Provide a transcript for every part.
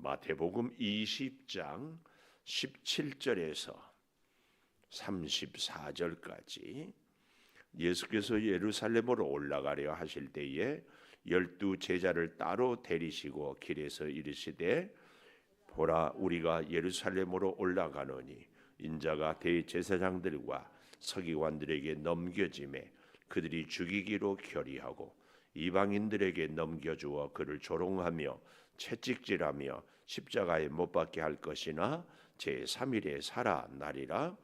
마태복음 20장 17절에서 34절까지 예수께서 예루살렘으로 올라가려 하실 때에 12 제자를 따로 데리시고 길에서 이르시되 보라 우리가 예루살렘으로 올라가노니 인자가 대제사장들과 서기관들에게 넘겨짐에 그들이 죽이기로 결의하고 이방인들에게 넘겨주어 그를 조롱하며 채찍질하며 십자가에 못 박게 할 것이나 제3일에 살아나리라.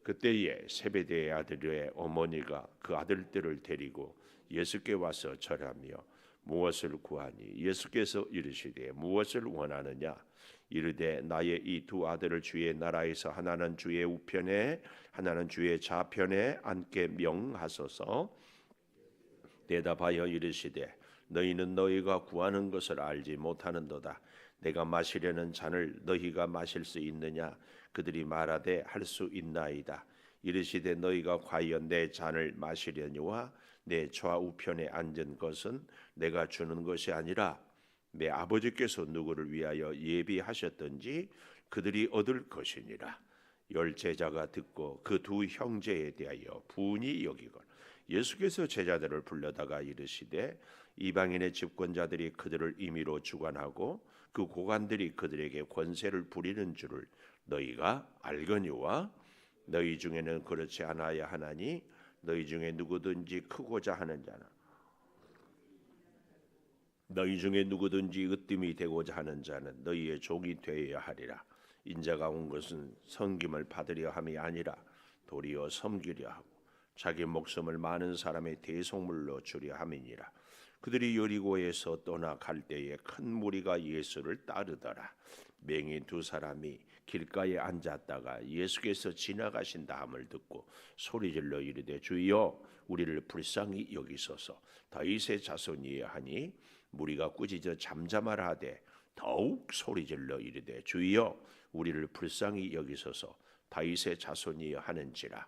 그때에 세베대의 아들의 어머니가 그 아들들을 데리고 예수께 와서 절하며 무엇을 구하니 예수께서 이르시되 무엇을 원하느냐 이르되 나의 이 두 아들을 주의 나라에서 하나는 주의 우편에 하나는 주의 좌편에 앉게 명하소서. 대답하여 이르시되 너희는 너희가 구하는 것을 알지 못하는도다. 내가 마시려는 잔을 너희가 마실 수 있느냐 그들이 말하되 할 수 있나이다. 이르시되 너희가 과연 내 잔을 마시려니와 내 좌우편에 앉은 것은 내가 주는 것이 아니라 내 아버지께서 누구를 위하여 예비하셨든지 그들이 얻을 것이니라. 열 제자가 듣고 그 두 형제에 대하여 분이 여기고 예수께서 제자들을 불러다가 이르시되 이방인의 집권자들이 그들을 임의로 주관하고 그 고관들이 그들에게 권세를 부리는 줄을 너희가 알거니와 너희 중에는 그렇지 않아야 하나니 너희 중에 누구든지 크고자 하는 자나 너희 중에 누구든지 으뜸이 되고자 하는 자는 너희의 종이 되어야 하리라. 인자가 온 것은 섬김을 받으려 함이 아니라 도리어 섬기려 하고 자기 목숨을 많은 사람의 대속물로 주려 함이니라. 그들이 여리고에서 떠나 갈 때에 큰 무리가 예수를 따르더라. 맹인 두 사람이 길가에 앉았다가 예수께서 지나가신 다음을 듣고 소리질러 이르되 주여 우리를 불쌍히 여기소서. 다윗의 자손이여 하니 무리가 꾸짖어 잠잠하라 하되 더욱 소리질러 이르되 주여 우리를 불쌍히 여기소서. 다윗의 자손이여 하는지라.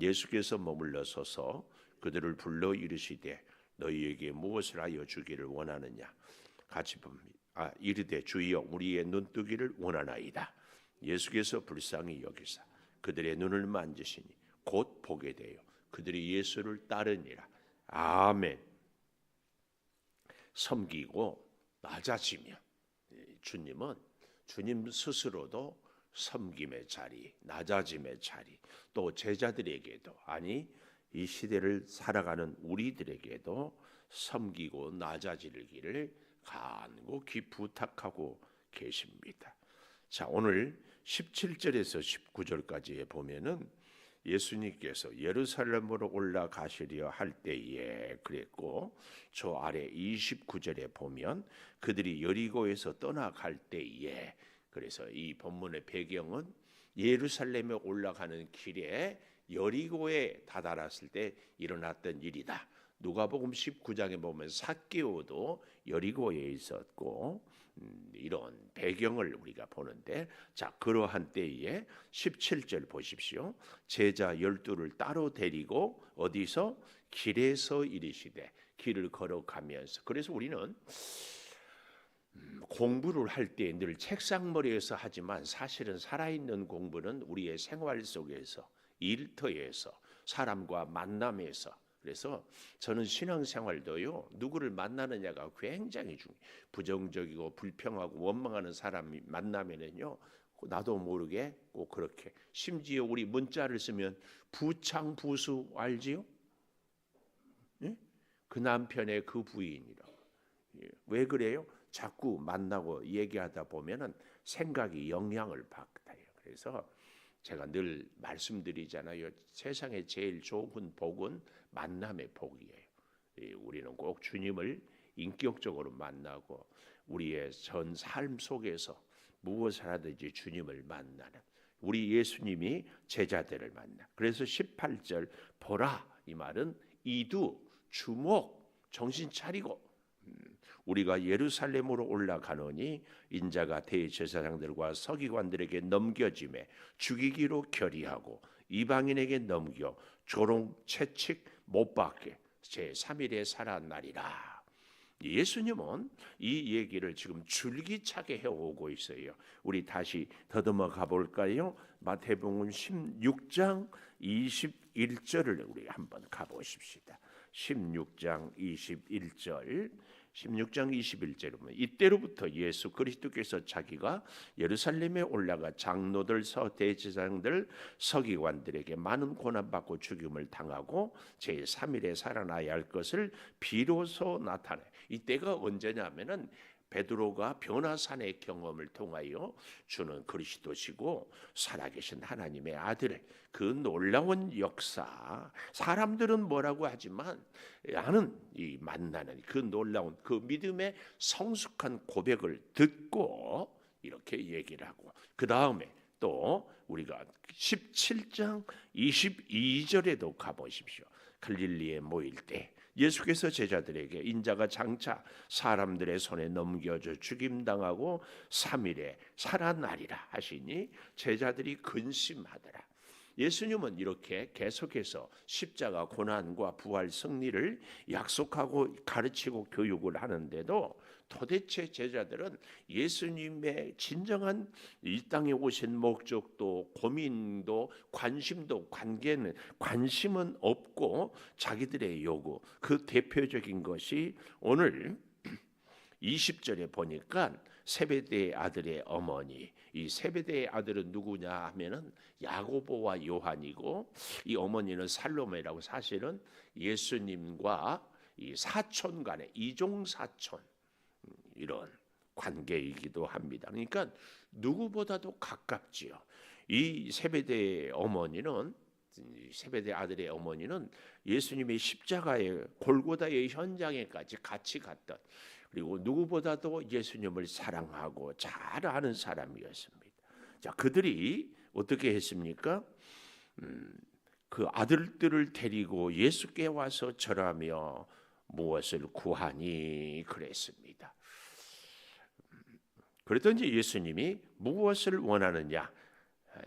예수께서 머물러 서서 그들을 불러 이르시되 너희에게 무엇을 하여 주기를 원하느냐 같이 봅니다. 이르되 주여 우리의 눈뜨기를 원하나이다. 예수께서 불쌍히 여기사 그들의 눈을 만지시니 곧 보게 되어 그들이 예수를 따르니라. 아멘. 섬기고 낮아지면 주님은 주님 스스로도 섬김의 자리, 낮아짐의 자리, 또 제자들에게도 아니 이 시대를 살아가는 우리들에게도 섬기고 낮아지기를 간곡히 부탁하고 계십니다. 자, 오늘 17절에서 19절까지에 보면은 예수님께서 예루살렘으로 올라가시려 할 때에 그랬고 저 아래 29절에 보면 그들이 여리고에서 떠나갈 때에 그래서 이 본문의 배경은 예루살렘에 올라가는 길에 여리고에 다다랐을 때 일어났던 일이다. 누가복음 19장에 보면 삭개오도 여리고에 있었고 이런 배경을 우리가 보는데 자 그러한 때에 17절 보십시오. 제자 12를 따로 데리고 어디서 길에서 이르시되 길을 걸어가면서 그래서 우리는 공부를 할 때 늘 책상머리에서 하지만 사실은 살아있는 공부는 우리의 생활 속에서 일터에서 사람과 만남에서 그래서 저는 신앙생활도요 누구를 만나느냐가 굉장히 중요해요. 부정적이고 불평하고 원망하는 사람이 만나면은요 나도 모르게 꼭 그렇게 심지어 우리 문자를 쓰면 부창부수 알지요? 예? 그 남편의 그 부인이라고. 예. 왜 그래요? 자꾸 만나고 얘기하다 보면은 생각이 영향을 받아요. 그래서 제가 늘 말씀드리잖아요. 세상에 제일 좋은 복은 만남의 복이에요. 우리는 꼭 주님을 인격적으로 만나고 우리의 전 삶 속에서 무엇을 하든지 주님을 만나는 우리 예수님이 제자들을 만나. 그래서 18절 보라 이 말은 이두 주목 정신 차리고 우리가 예루살렘으로 올라가노니 인자가 대제사장들과 서기관들에게 넘겨짐에 죽이기로 결의하고 이방인에게 넘겨 조롱 채찍 못 박게 제3일에 살아나리라. 예수님은 이 얘기를 지금 줄기차게 해오고 있어요. 우리 다시 더듬어 가볼까요? 마태복음 16장 21절을 우리 한번 가보십시다. 16장 21절 16장 21절에 보면 이때로부터 예수 그리스도께서 자기가 예루살렘에 올라가 장로들, 대제사장들, 서기관들에게 많은 고난받고 죽임을 당하고 제3일에 살아나야 할 것을 비로소 나타내. 이때가 언제냐면은 베드로가 변화산의 경험을 통하여 주는 그리스도시고 살아계신 하나님의 아들의 그 놀라운 역사, 사람들은 뭐라고 하지만 나는 이 만나는 그 놀라운 그 믿음의 성숙한 고백을 듣고 이렇게 얘기를 하고, 그 다음에 또 우리가 17장 22절에도 가보십시오. 갈릴리에 모일 때 예수께서 제자들에게 인자가 장차 사람들의 손에 넘겨져 죽임당하고 3일에 살아나리라 하시니 제자들이 근심하더라. 예수님은 이렇게 계속해서 십자가 고난과 부활 승리를 약속하고 가르치고 교육을 하는데도 도대체 제자들은 예수님의 진정한 이 땅에 오신 목적도 고민도 관심도 관심은 없고 자기들의 요구, 그 대표적인 것이 오늘 20절에 보니까 세베대의 아들의 어머니, 이 세베대의 아들은 누구냐 하면은 야고보와 요한이고, 이 어머니는 살로메라고 사실은 예수님과 이 사촌 간의 이종 사촌 이런 관계이기도 합니다. 그러니까 누구보다도 가깝지요. 이 세베대의 어머니는, 세베대 아들의 어머니는 예수님의 십자가의 골고다의 현장에까지 같이 갔던, 그리고 누구보다도 예수님을 사랑하고 잘 아는 사람이었습니다. 자, 그들이 어떻게 했습니까? 그 아들들을 데리고 예수께 와서 절하며 무엇을 구하니 그랬습니다. 그랬더니 예수님이 무엇을 원하느냐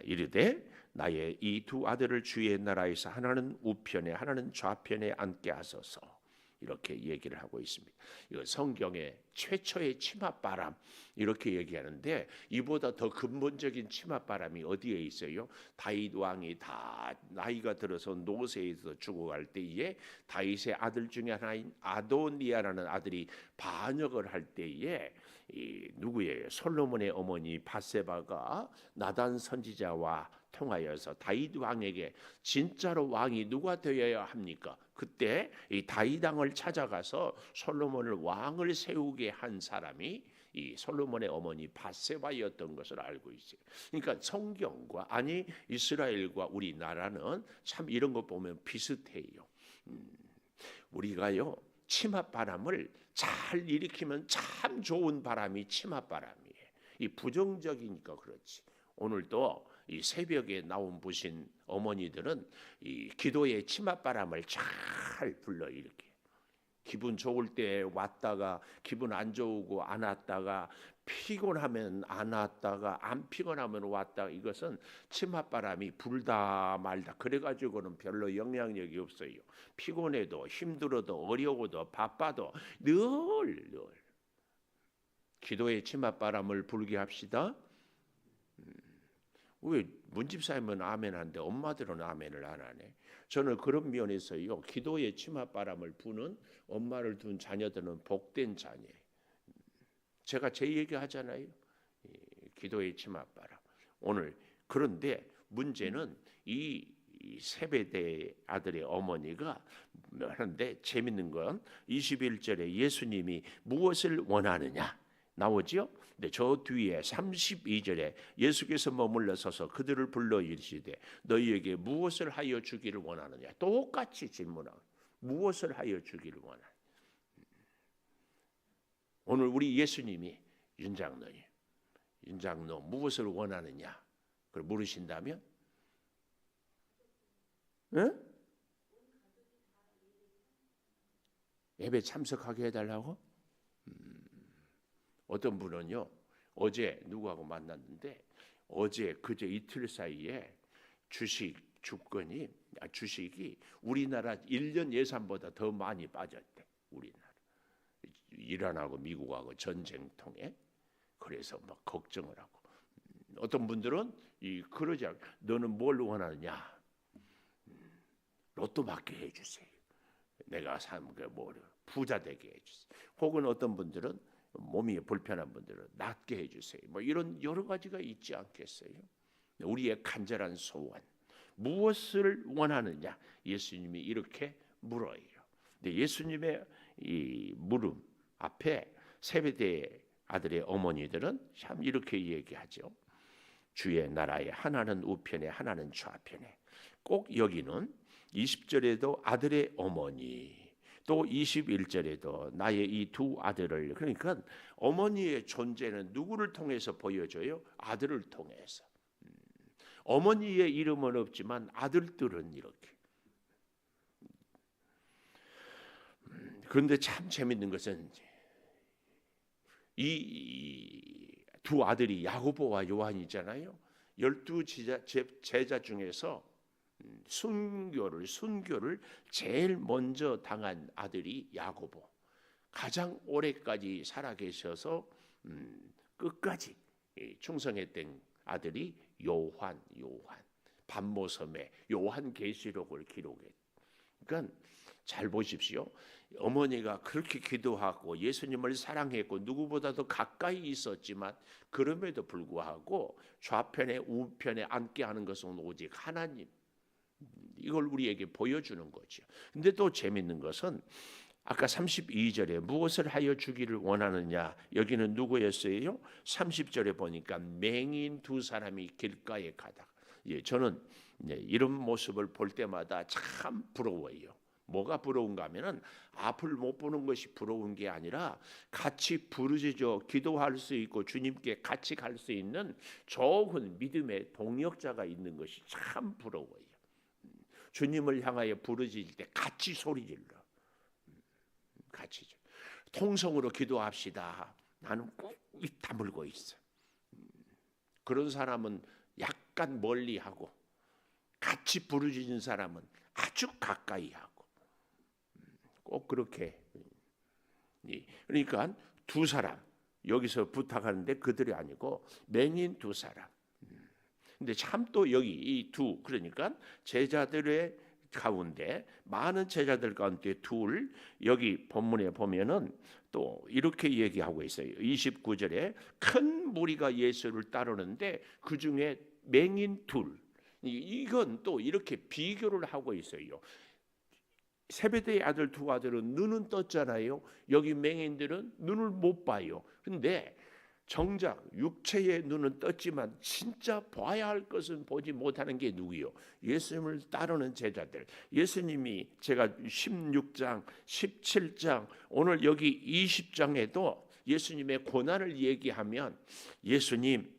이르되 나의 이 두 아들을 주의 나라에서 하나는 우편에 하나는 좌편에 앉게 하소서, 이렇게 얘기를 하고 있습니다. 이거 성경의 최초의 치맛바람 이렇게 얘기하는데, 이보다 더 근본적인 치맛바람이 어디에 있어요? 다윗 왕이 다 나이가 들어서 노새에서 죽어갈 때에 다윗의 아들 중에 하나인 아도니아라는 아들이 반역을 할 때에 이 누구예요? 솔로몬의 어머니 밧세바가 나단 선지자와 통하여서 다윗 왕에게 진짜로 왕이 누가 되어야 합니까? 그때 이 다윗 왕을 찾아가서 솔로몬을 왕을 세우게 한 사람이 이 솔로몬의 어머니 밧세바였던 것을 알고 있어요. 그러니까 성경과 이스라엘과 우리나라는 참 이런 거 보면 비슷해요. 우리가요 치맛바람을 잘 일으키면 참 좋은 바람이 치맛바람이에요. 이 부정적이니까 그렇지. 오늘도 이 새벽에 나온 부신 어머니들은 이 기도의 치맛바람을 잘 불러일으켜. 기분 좋을 때 왔다가 기분 안 좋고 안 왔다가, 피곤하면 안 왔다가 안 피곤하면 왔다. 이것은 치맛바람이 불다 말다 그래가지고는 별로 영향력이 없어요. 피곤해도 힘들어도 어려워도 바빠도 늘 기도의 치맛바람을 불게 합시다. 왜 문집사님은 아멘 하는데 엄마들은 아멘을 안 하네. 저는 그런 면에서요, 기도의 치맛바람을 부는 엄마를 둔 자녀들은 복된 자녀예요. 제가 제 얘기 하잖아요. 기도의 치맛바람. 오늘 그런데 문제는 이 세베대 아들의 어머니가 하는데, 재밌는 건 21절에 예수님이 무엇을 원하느냐 나오죠. 근데 저 뒤에 32절에 예수께서 머물러 서서 그들을 불러 이르시되 너희에게 무엇을 하여 주기를 원하느냐, 똑같이 질문하고 무엇을 하여 주기를 원하느냐. 오늘 우리 예수님이 윤 장로 무엇을 원하느냐 그걸 물으신다면, 응? 예배 참석하게 해달라고? 어떤 분은요, 어제 누구하고 만났는데 그제 이틀 사이에 주식이 우리나라 1년 예산보다 더 많이 빠졌대. 우리나라 이란하고 미국하고 전쟁통에 그래서 막 걱정을 하고 어떤 분들은 그러지 않고 너는 뭘 원하느냐? 로또 받게 해주세요. 내가 뭐 부자 되게 해주세요. 혹은 어떤 분들은 몸이 불편한 분들은 낫게 해주세요. 뭐 이런 여러 가지가 있지 않겠어요? 우리의 간절한 소원 무엇을 원하느냐? 예수님이 이렇게 물어요. 근데 예수님의 이 물음 앞에 세베대 아들의 어머니들은 참 이렇게 얘기하죠. 주의 나라에 하나는 우편에 하나는 좌편에. 꼭 여기는 20절에도 아들의 어머니, 또 21절에도 나의 이 두 아들을, 그러니까 어머니의 존재는 누구를 통해서 보여줘요? 아들을 통해서. 어머니의 이름은 없지만 아들들은 이렇게. 그런데 참 재밌는 것은 이 두 아들이 야고보와 요한이잖아요. 12 제자 중에서 순교를 제일 먼저 당한 아들이 야고보. 가장 오래까지 살아계셔서 끝까지 충성했던 아들이 요한. 반모섬에 요한계시록을 기록해. 그러니까 잘 보십시오. 어머니가 그렇게 기도하고 예수님을 사랑했고 누구보다도 가까이 있었지만 그럼에도 불구하고 좌편에 우편에 앉게 하는 것은 오직 하나님. 이걸 우리에게 보여주는 거죠. 근데 또 재밌는 것은 아까 32절에 무엇을 하여 주기를 원하느냐, 여기는 누구였어요? 30절에 보니까 맹인 두 사람이 길가에 가다가, 저는 이런 모습을 볼 때마다 참 부러워요. 뭐가 부러운가 하면은 앞을 못 보는 것이 부러운 게 아니라 같이 부르짖어 기도할 수 있고 주님께 같이 갈 수 있는 좋은 믿음의 동역자가 있는 것이 참 부러워요. 주님을 향하여 부르짖을 때 같이 소리 질러. 같이 통성으로 기도합시다. 나는 꼭 입 다물고 있어. 그런 사람은 약간 멀리하고 같이 부르짖는 사람은 아주 가까이 하고 꼭 그렇게. 그러니까 두 사람 여기서 부탁하는데 그들이 아니고 맹인 두 사람. 근데 참 또 여기 이 두, 그러니까 제자들의 가운데 많은 제자들 가운데 둘, 여기 본문에 보면은 또 이렇게 얘기하고 있어요. 29절에 큰 무리가 예수를 따르는데 그 중에 맹인 둘. 이건 또 이렇게 비교를 하고 있어요. 세베대의 아들 두 아들은 눈은 떴잖아요. 여기 맹인들은 눈을 못 봐요. 근데 정작 육체의 눈은 떴지만 진짜 봐야 할 것은 보지 못하는 게 누구요? 예수님을 따르는 제자들. 예수님이 제가 16장, 17장, 오늘 여기 20장에도 예수님의 고난을 얘기하면 예수님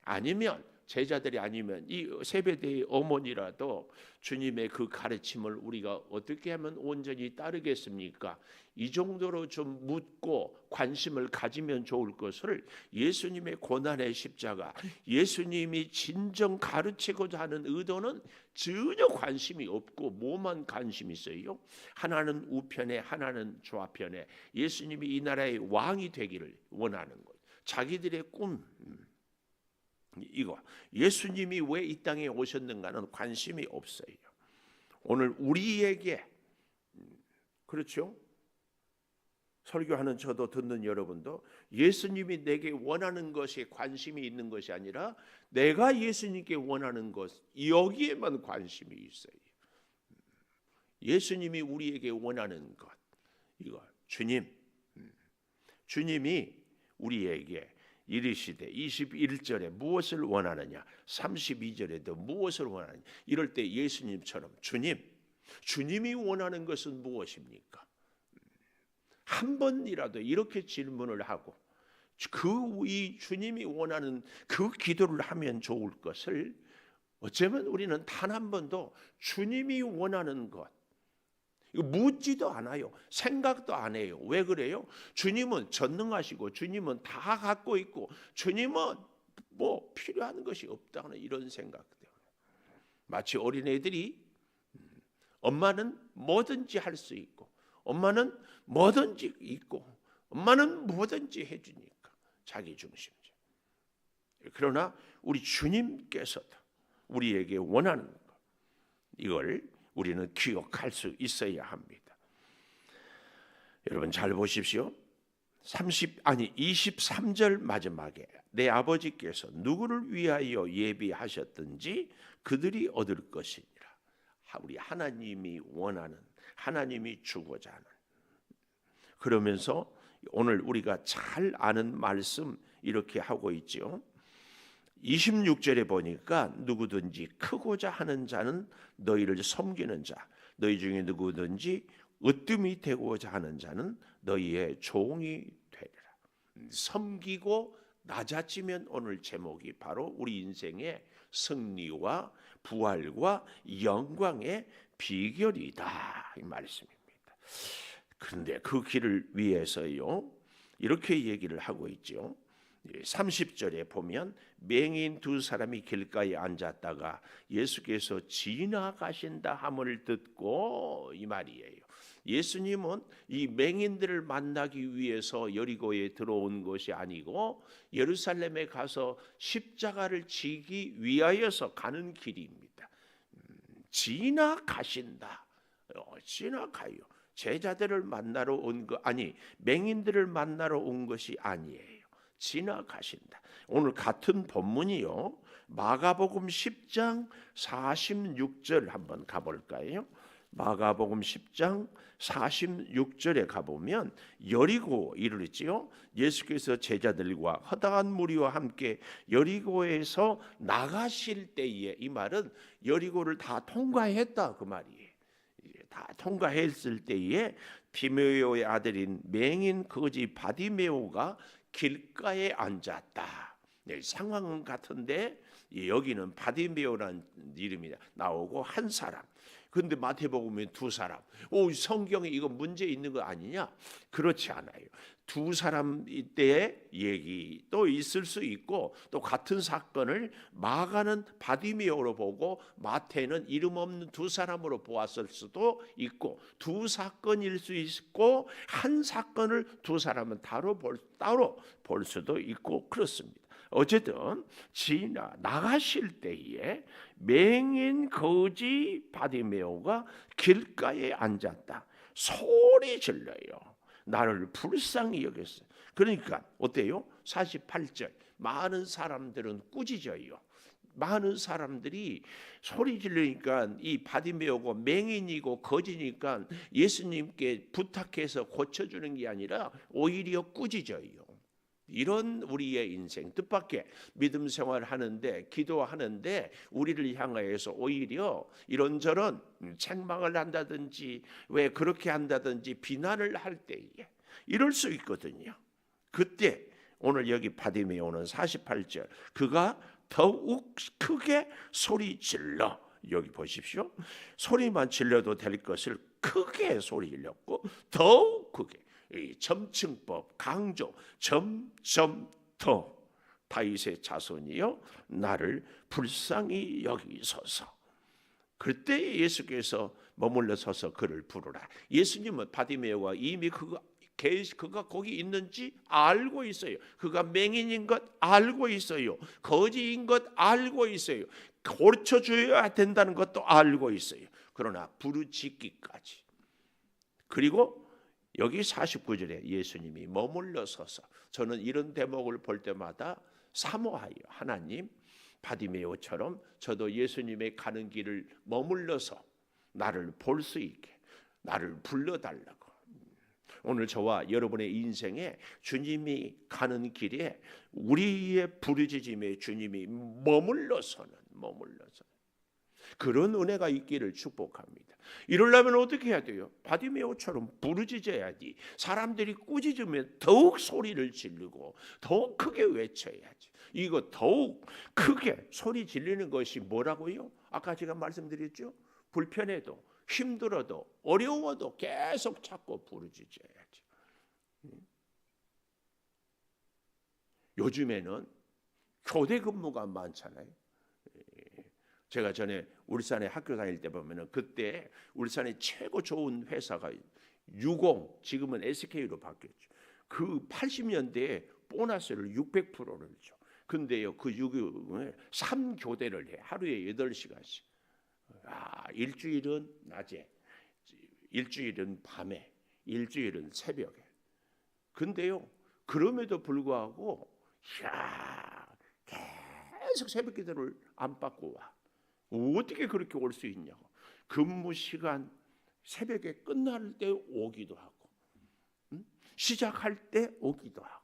아니면 제자들이 아니면 이 세베대의 어머니라도 주님의 그 가르침을 우리가 어떻게 하면 온전히 따르겠습니까? 이 정도로 좀 묻고 관심을 가지면 좋을 것을 예수님의 고난의 십자가, 예수님이 진정 가르치고자 하는 의도는 전혀 관심이 없고 뭐만 관심이 있어요? 하나는 우편에 하나는 좌편에 예수님이 이 나라의 왕이 되기를 원하는 것. 자기들의 꿈. 이거 예수님이 왜 이 땅에 오셨는가는 관심이 없어요. 오늘 우리에게, 그렇죠? 설교하는 저도 듣는 여러분도 예수님이 내게 원하는 것에 관심이 있는 것이 아니라 내가 예수님께 원하는 것, 여기에만 관심이 있어요. 예수님이 우리에게 원하는 것, 이거 주님이 우리에게 이르시되 21절에 무엇을 원하느냐, 32절에도 무엇을 원하느냐. 이럴 때 예수님처럼 주님이 원하는 것은 무엇입니까? 한 번이라도 이렇게 질문을 하고 이 주님이 원하는 그 기도를 하면 좋을 것을 어쩌면 우리는 단 한 번도 주님이 원하는 것 이거 묻지도 않아요. 생각도 안 해요. 왜 그래요? 주님은 전능하시고 주님은 다 갖고 있고 주님은 뭐 필요한 것이 없다는 이런 생각 때문에 마치 어린애들이 엄마는 뭐든지 할 수 있고 엄마는 뭐든지 있고 엄마는 뭐든지 해주니까 자기 중심적. 그러나 우리 주님께서도 우리에게 원하는 것, 이걸 우리는 기억할 수 있어야 합니다. 여러분 잘 보십시오. 23절 마지막에 내 아버지께서 누구를 위하여 예비하셨든지 그들이 얻을 것이니라. 우리 하나님이 원하는, 하나님이 주고자 하는. 그러면서 오늘 우리가 잘 아는 말씀 이렇게 하고 있죠. 26절에 보니까 누구든지 크고자 하는 자는 너희를 섬기는 자, 너희 중에 누구든지 으뜸이 되고자 하는 자는 너희의 종이 되리라. 섬기고 낮아지면 오늘 제목이 바로 우리 인생의 승리와 부활과 영광의 비결이다, 이 말씀입니다. 그런데 그 길을 위해서요 이렇게 얘기를 하고 있죠. 30절에 보면 맹인 두 사람이 길가에 앉았다가 예수께서 지나가신다 함을 듣고, 이 말이에요. 예수님은 이 맹인들을 만나기 위해서 여리고에 들어온 것이 아니고 예루살렘에 가서 십자가를 지기 위하여서 가는 길입니다. 지나가신다. 지나가요. 제자들을 만나러 온 거 아니, 맹인들을 만나러 온 것이 아니에요. 지나가신다. 오늘 같은 본문이요. 마가복음 10장 46절 한번 가볼까요? 마가복음 10장 46절에 가보면 여리고 이르렀지요. 예수께서 제자들과 허다한 무리와 함께 여리고에서 나가실 때에, 이 말은 여리고를 다 통과했다 그 말이에요. 다 통과했을 때에 비메오의 아들인 맹인 거지 바디메오가 길가에 앉았다. 상황은 같은데 여기는 바디메오라는 이름이 나오고 한 사람. 근데 마태복음에 두 사람. 성경에 이거 문제 있는 거 아니냐? 그렇지 않아요. 두 사람 때의 얘기 또 있을 수 있고, 또 같은 사건을 마가는 바디메오로 보고 마태는 이름 없는 두 사람으로 보았을 수도 있고, 두 사건일 수 있고 한 사건을 두 사람은 따로 볼 수도 있고 그렇습니다. 어쨌든 나가실 때에 맹인 거지 바디메오가 길가에 앉았다. 소리 질러요. 나를 불쌍히 여겼어요. 그러니까 어때요? 48절. 많은 사람들은 꾸짖어요. 많은 사람들이 소리 지르니까 이 바디메오고 맹인이고 거지니까 예수님께 부탁해서 고쳐주는 게 아니라 오히려 꾸짖어요. 이런 우리의 인생, 뜻밖의 믿음 생활을 하는데, 기도하는데 우리를 향하여서 오히려 이런저런 책망을 한다든지 왜 그렇게 한다든지 비난을 할 때에 이럴 수 있거든요. 그때 오늘 여기 바디메오는 48절, 그가 더욱 크게 소리 질러, 여기 보십시오. 소리만 질러도 될 것을 크게 소리 질렀고 더욱 크게, 이 점층법 강조, 점점 더 다윗의 자손이여 나를 불쌍히 여기소서. 그때 예수께서 머물러 서서 그를 부르라. 예수님은 바디메오가 이미 그가 거기 있는지 알고 있어요. 그가 맹인인 것 알고 있어요. 거지인 것 알고 있어요. 고쳐줘야 된다는 것도 알고 있어요. 그러나 부르짖기까지. 그리고 여기 49절에 예수님이 머물러 서서, 저는 이런 대목을 볼 때마다 사모하여, 하나님 바디메오처럼 저도 예수님의 가는 길을 머물러서 나를 볼 수 있게 나를 불러달라고. 오늘 저와 여러분의 인생에 주님이 가는 길에 우리의 부르짖음에 주님이 머물러서는 그런 은혜가 있기를 축복합니다. 이러려면 어떻게 해야 돼요? 바디메오처럼 부르짖어야지. 사람들이 꾸짖으면 더욱 소리를 지르고 더욱 크게 외쳐야지. 이거 더욱 크게 소리 지르는 것이 뭐라고요? 아까 제가 말씀드렸죠. 불편해도 힘들어도 어려워도 계속 찾고 부르짖어야지. 요즘에는 교대 근무가 많잖아요. 제가 전에 울산에 학교 다닐 때 보면은 그때 울산의 최고 좋은 회사가 유공, 지금은 SK로 바뀌었죠. 그 80년대에 보너스를 600%를 줘. 근데요, 그 6.25에 3교대를 해. 하루에 8시간씩. 일주일은 낮에, 일주일은 밤에, 일주일은 새벽에. 근데요, 그럼에도 불구하고 계속 새벽 기도를 안 받고 와. 어떻게 그렇게 올 수 있냐고. 근무 시간 새벽에 끝날 때 오기도 하고, 시작할 때 오기도 하고.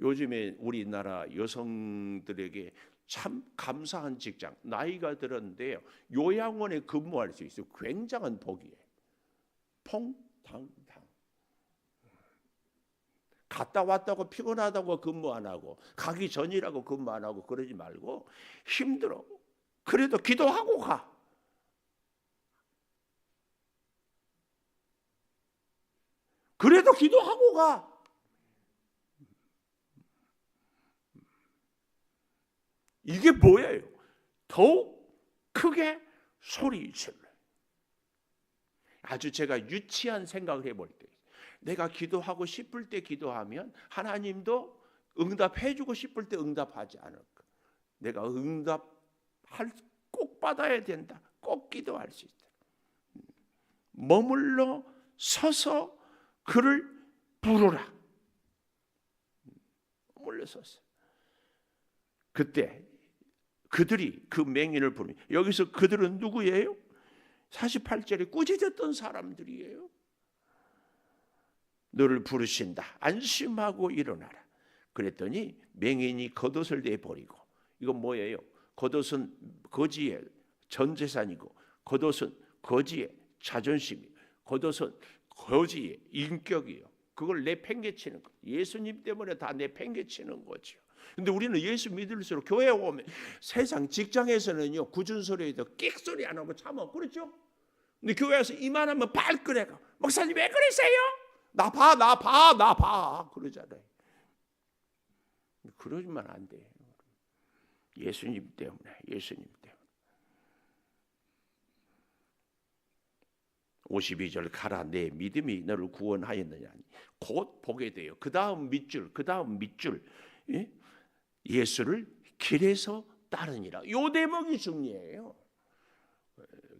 요즘에 우리나라 여성들에게 참 감사한 직장, 나이가 들었는데요, 요양원에 근무할 수 있어요. 굉장한 복이에요. 퐁당당. 갔다 왔다고 피곤하다고 근무 안 하고, 가기 전이라고 근무 안 하고 그러지 말고, 힘들어 그래도 기도하고 가. 그래도 기도하고 가. 이게 뭐예요? 더욱 크게 소리 질러. 아주 제가 유치한 생각을 해볼 때, 내가 기도하고 싶을 때 기도하면 하나님도 응답해 주고 싶을 때 응답하지 않을까. 내가 응답할 꼭 받아야 된다. 꼭 기도할 수 있다. 머물러 서서 그를 부르라. 머물러 서서. 그때 그들이 그 맹인을 부르면, 여기서 그들은 누구예요? 48절에 꾸짖었던 사람들이에요. 너를 부르신다. 안심하고 일어나라. 그랬더니 맹인이 겉옷을 내버리고, 이건 뭐예요? 겉옷은 거지의 전 재산이고, 겉옷은 거지의 자존심이고, 겉옷은 거지의 인격이에요. 그걸 내팽개치는 거. 예수님 때문에 다 내팽개치는 거죠. 근데 우리는 예수 믿을수록 교회 오면, 세상 직장에서는요, 굳은 소리에도 끽 소리 안 하고 참아. 그렇죠? 근데 교회에서 이만하면 발끈해가, 목사님 왜 그러세요? 나 봐 그러잖아요. 그러지만 안 돼요. 예수님 때문에. 52절, 가라 내 믿음이 너를 구원하였느냐. 곧 보게 돼요. 그 다음 밑줄. 예? 예수를 길에서 따르니라. 요 대목이 중요해요.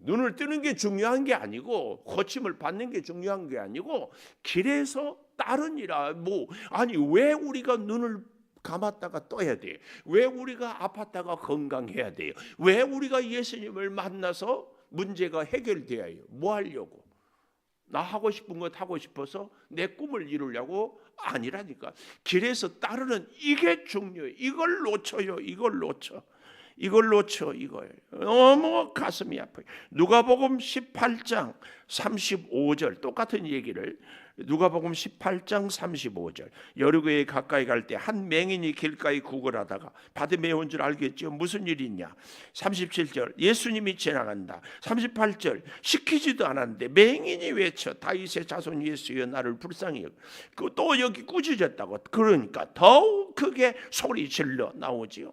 눈을 뜨는 게 중요한 게 아니고, 고침을 받는 게 중요한 게 아니고, 길에서 따르니라. 아니 왜 우리가 눈을 감았다가 떠야 돼요? 왜 우리가 아팠다가 건강해야 돼요? 왜 우리가 예수님을 만나서 문제가 해결돼야 해요? 뭐 하려고? 나 하고 싶은 것 하고 싶어서 내 꿈을 이루려고? 아니라니까. 길에서 따르는 이게 중요해요. 이걸 놓쳐요. 이걸. 너무 가슴이 아파요. 누가복음 18장 35절 똑같은 얘기를, 누가복음 18장 35절, 여리고에 가까이 갈 때 한 맹인이 길가에 구걸하다가 바디메 온 줄 알겠죠. 무슨 일이 있냐. 37절, 예수님이 지나간다. 38절, 시키지도 않았는데 맹인이 외쳐 다윗의 자손 예수여 나를 불쌍히 여기고. 또 여기 꾸짖었다고. 그러니까 더욱 크게 소리 질러 나오지요.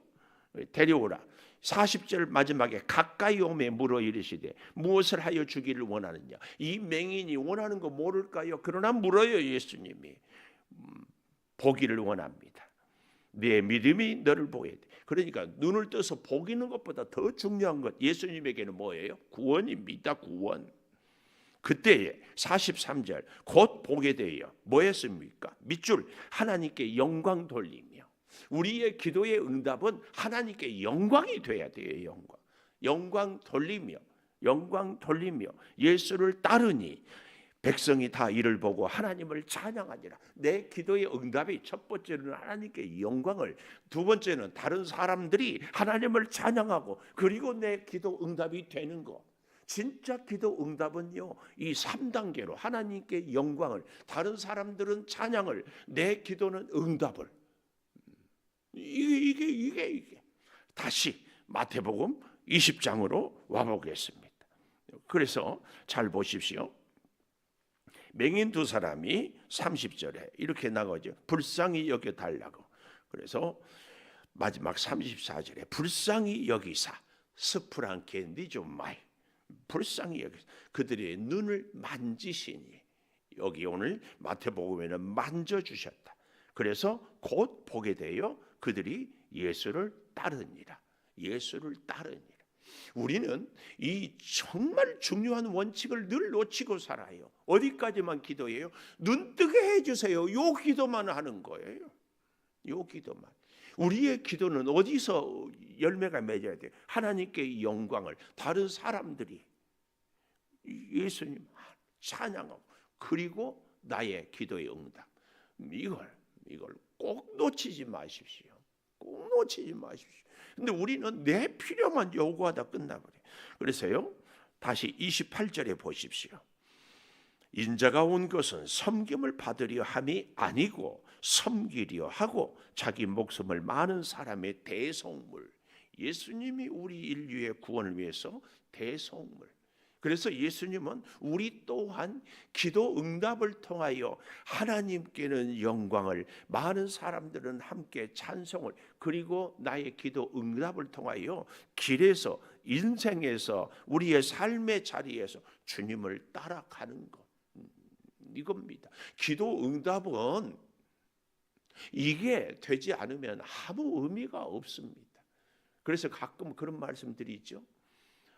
데려오라. 40절 마지막에 가까이 오매 물어 이르시되 무엇을 하여 주기를 원하느냐. 이 맹인이 원하는 거 모를까요? 그러나 물어요. 예수님이 보기를 원합니다. 내 믿음이 너를 보게 돼. 그러니까 눈을 떠서 보기는 것보다 더 중요한 것, 예수님에게는 뭐예요? 구원입니다. 구원. 그때에 43절 곧 보게 돼요. 뭐 했습니까? 밑줄, 하나님께 영광 돌리며. 우리의 기도의 응답은 하나님께 영광이 돼야 돼요. 영광 돌리며 예수를 따르니 백성이 다 이를 보고 하나님을 찬양하니라. 내 기도의 응답이 첫 번째는 하나님께 영광을, 두 번째는 다른 사람들이 하나님을 찬양하고, 그리고 내 기도 응답이 되는 거. 진짜 기도 응답은요, 이 3단계로 하나님께 영광을, 다른 사람들은 찬양을, 내 기도는 응답을. 이게 다시 마태복음 20장으로 와보겠습니다. 그래서 잘 보십시오. 맹인 두 사람이 30절에 이렇게 나가죠. 불쌍히 여겨 달라고. 그래서 마지막 34절에 불쌍히 여기사 스프랑케 니좀마이, 불쌍히 여기사 그들의 눈을 만지시니. 여기 오늘 마태복음에는 만져주셨다. 그래서 곧 보게 되어 그들이 예수를 따르니라. 예수를 따르니라. 우리는 이 정말 중요한 원칙을 늘 놓치고 살아요. 어디까지만 기도해요? 눈 뜨게 해주세요. 요 기도만 하는 거예요. 요 기도만. 우리의 기도는 어디서 열매가 맺어야 돼요? 하나님께 영광을 다른 사람들이 예수님 찬양하고 그리고 나의 기도의 응답. 이걸 꼭 놓치지 마십시오. 꼭 놓치지 마십시오. 근데 우리는 내 필요만 요구하다 끝나버려요. 그래서요, 다시 28절에 보십시오. 인자가 온 것은 섬김을 받으려 함이 아니고 섬기려 하고 자기 목숨을 많은 사람의 대속물. 예수님이 우리 인류의 구원을 위해서 대속물. 그래서 예수님은 우리 또한 기도 응답을 통하여 하나님께는 영광을, 많은 사람들은 함께 찬송을, 그리고 나의 기도 응답을 통하여 길에서, 인생에서, 우리의 삶의 자리에서 주님을 따라가는 것, 이겁니다. 기도 응답은 이게 되지 않으면 아무 의미가 없습니다. 그래서 가끔 그런 말씀드리죠.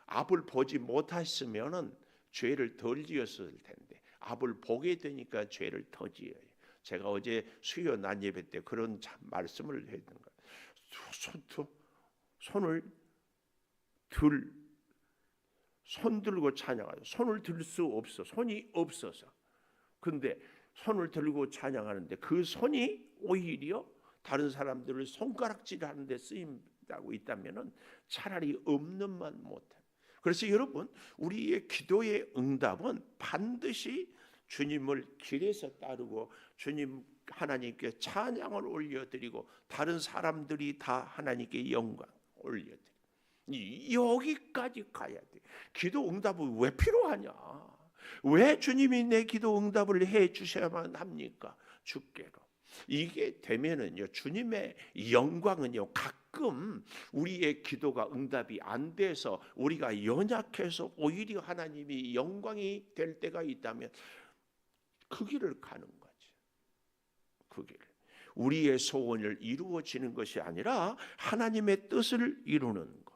앞을 보지 못했으면은 죄를 덜 지었을 텐데 앞을 보게 되니까 죄를 더 지어요. 제가 어제 수요 낮 예배 때 그런 말씀을 했던 거예요. 손 들고 찬양하죠. 손을 들 수 없어. 손이 없어서. 근데 손을 들고 찬양하는데 그 손이 오히려 다른 사람들을 손가락질하는 데 쓰인다고 있다면은 차라리 없는 만 못해. 그래서 여러분, 우리의 기도의 응답은 반드시 주님을 길에서 따르고 주님 하나님께 찬양을 올려드리고 다른 사람들이 다 하나님께 영광 올려드리고 여기까지 가야 돼. 기도 응답은 왜 필요하냐? 왜 주님이 내 기도 응답을 해 주셔야만 합니까? 주께로. 이게 되면은요, 주님의 영광은요, 가끔 우리의 기도가 응답이 안 돼서 우리가 연약해서 오히려 하나님이 영광이 될 때가 있다면 그 길을 가는 거지. 그 길. 우리의 소원을 이루어지는 것이 아니라 하나님의 뜻을 이루는 것.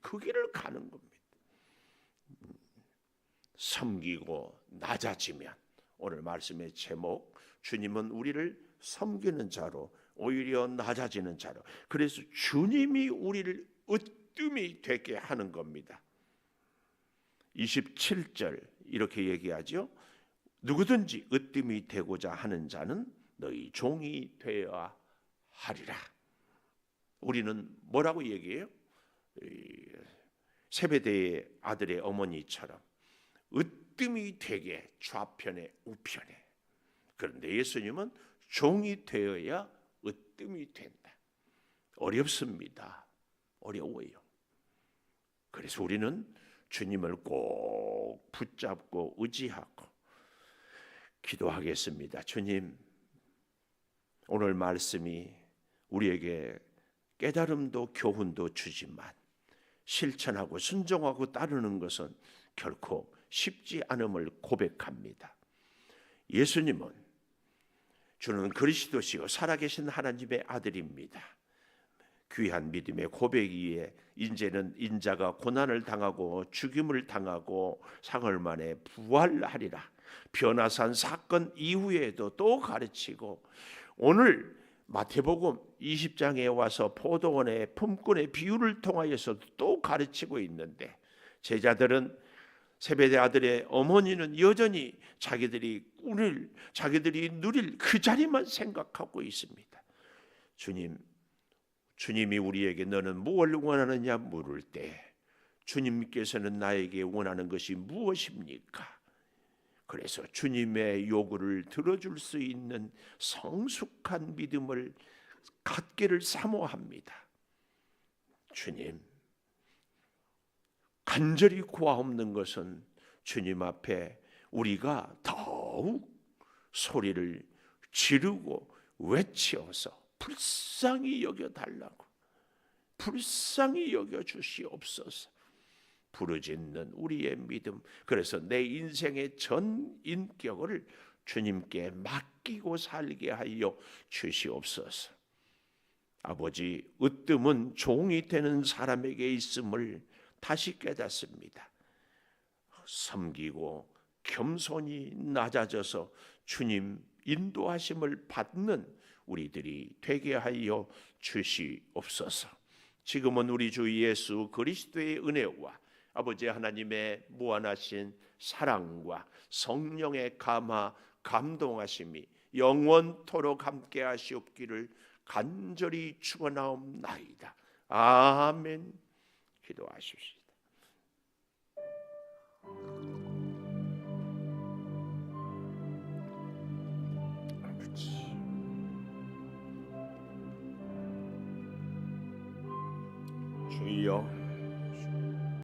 그 길을 가는 겁니다. 섬기고 낮아지면, 오늘 말씀의 제목, 주님은 우리를 섬기는 자로, 오히려 낮아지는 자로. 그래서 주님이 우리를 으뜸이 되게 하는 겁니다. 27절 이렇게 얘기하죠. 누구든지 으뜸이 되고자 하는 자는 너희 종이 되어야 하리라. 우리는 뭐라고 얘기해요? 세베대의 아들의 어머니처럼 으뜸이 되게 좌편에 우편에. 그런데 예수님은 종이 되어야 으뜸이 된다. 어렵습니다. 어려워요. 그래서 우리는 주님을 꼭 붙잡고 의지하고 기도하겠습니다. 주님, 오늘 말씀이 우리에게 깨달음도 교훈도 주지만 실천하고 순종하고 따르는 것은 결코 쉽지 않음을 고백합니다. 예수님은 주는 그리스도시요 살아계신 하나님의 아들입니다. 귀한 믿음의 고백이에 이제는 인자가 고난을 당하고 죽임을 당하고 사흘 만에 부활하리라. 변화산 사건 이후에도 또 가르치고, 오늘 마태복음 20장에 와서 포도원의 품꾼의 비유를 통하여서도 또 가르치고 있는데, 제자들은, 세베대 아들의 어머니는 여전히 자기들이 누릴 그 자리만 생각하고 있습니다. 주님이 우리에게 너는 무엇을 원하느냐 물을 때 주님께서는 나에게 원하는 것이 무엇입니까? 그래서 주님의 요구를 들어줄 수 있는 성숙한 믿음을 갖기를 사모합니다. 주님, 간절히 구하옵는 것은 주님 앞에 우리가 더욱 소리를 지르고 외치어서 불쌍히 여겨달라고, 불쌍히 여겨주시옵소서. 부르짖는 우리의 믿음, 그래서 내 인생의 전 인격을 주님께 맡기고 살게 하여 주시옵소서. 아버지, 으뜸은 종이 되는 사람에게 있음을 다시 깨닫습니다. 섬기고 겸손히 낮아져서 주님 인도하심을 받는 우리들이 되게 하여 주시옵소서. 지금은 우리 주 예수 그리스도의 은혜와 아버지 하나님의 무한하신 사랑과 성령의 감화 감동하심이 영원토록 함께 하시옵기를 간절히 축원하옵나이다. 아멘. 기도하십시오. 주여,